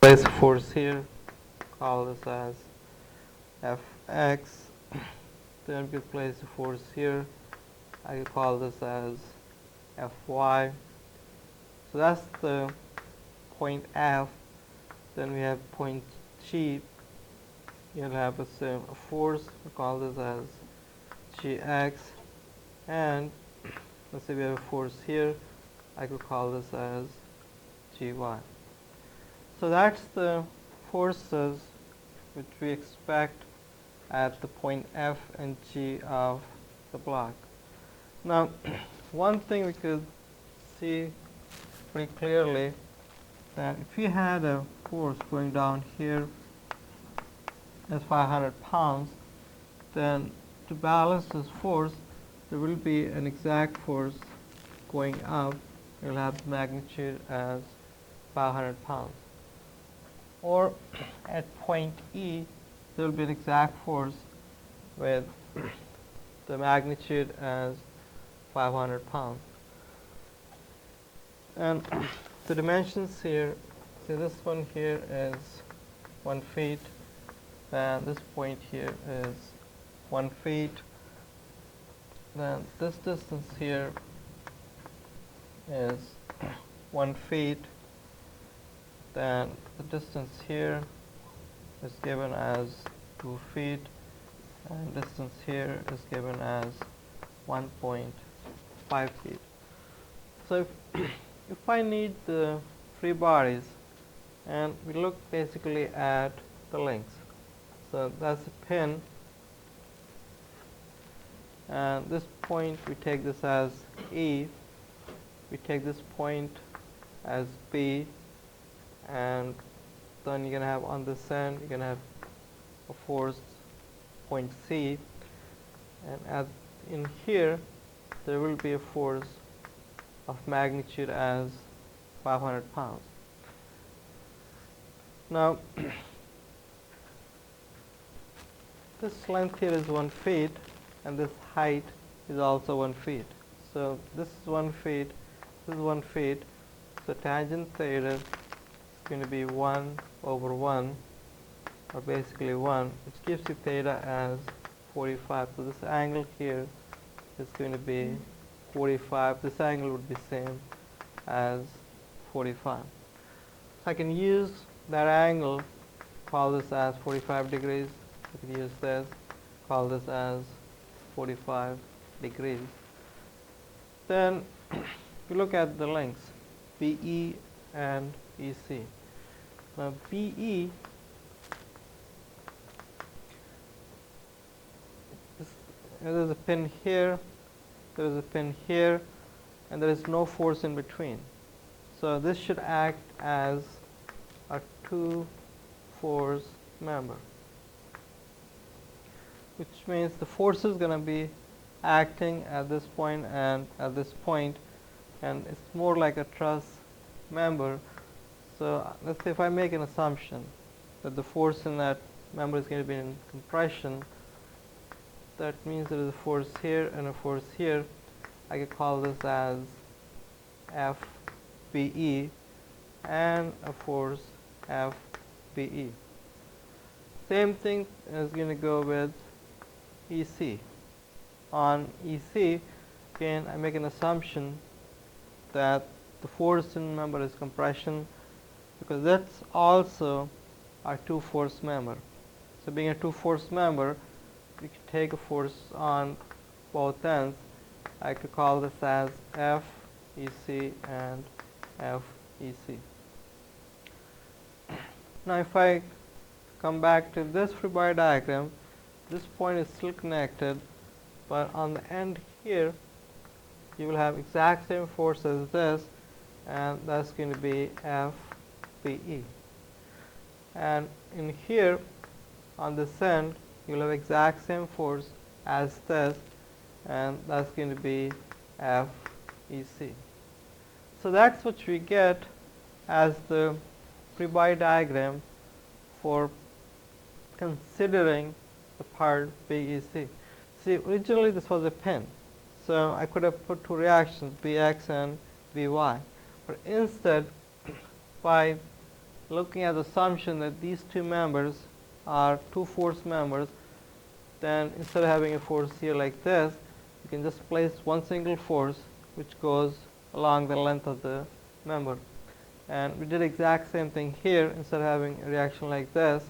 place a force here, call this as Fx. Then we could place a force here, I could call this as Fy. So that's the point F. Then we have point G. You'll have a force, we call this as Gx. And let's say we have a force here, I could call this as Gy. So that's the forces which we expect at the point F and G of the block. Now, one thing we could see pretty clearly, that if you had a force going down here as 500 pounds, then to balance this force, there will be an exact force going up. You'll have the magnitude as 500 pounds. Or at point E, there will be an exact force with the magnitude as 500 pounds. And the dimensions here, see this one here is 1 feet, and this point here is 1 feet. Then this distance here is 1 feet. Then the distance here is given as 2 feet, and distance here is given as 1.5 feet. So if I need the free bodies, and we look basically at the lengths. So that's a pin, and this point we take this as E, we take this point as B, and then you're going to have on this end, you're going to have a force point C, and in here there will be a force of magnitude as 500 pounds. Now this length here is 1 feet, and this height is also 1 feet. So this is 1 feet, this is 1 feet, so tangent theta is going to be 1 over 1, or basically 1, which gives you theta as 45. So this angle here is going to be 45. This angle would be same as 45. So I can use that angle, call this as 45 degrees. I can use this, call this as 45 degrees. Then we look at the lengths, BE and EC. Now BE, there's a pin here, there is a pin here, and there is no force in between. So this should act as a two-force member, which means the force is going to be acting at this point and at this point, and it's more like a truss member. So let's say if I make an assumption that the force in that member is going to be in compression, that means there is a force here and a force here. I could call this as FBE and a force FBE. Same thing is going to go with EC. On EC, again, I make an assumption that the force in member is compression, because that's also a two-force member. So being a two-force member, we could take a force on both ends. I could call this as FEC and FEC. Now if I come back to this free body diagram, this point is still connected, but on the end here you will have exact same force as this, and that's going to be FBE. And in here on this end you will have exact same force as this, and that's going to be FEC. So that's what we get as the free body diagram for considering the part BEC. See, originally this was a pin, so I could have put two reactions, BX and BY. But instead, by looking at the assumption that these two members are two force members, then instead of having a force here like this, you can just place one single force which goes along the length of the member. And we did exact same thing here. Instead of having a reaction like this,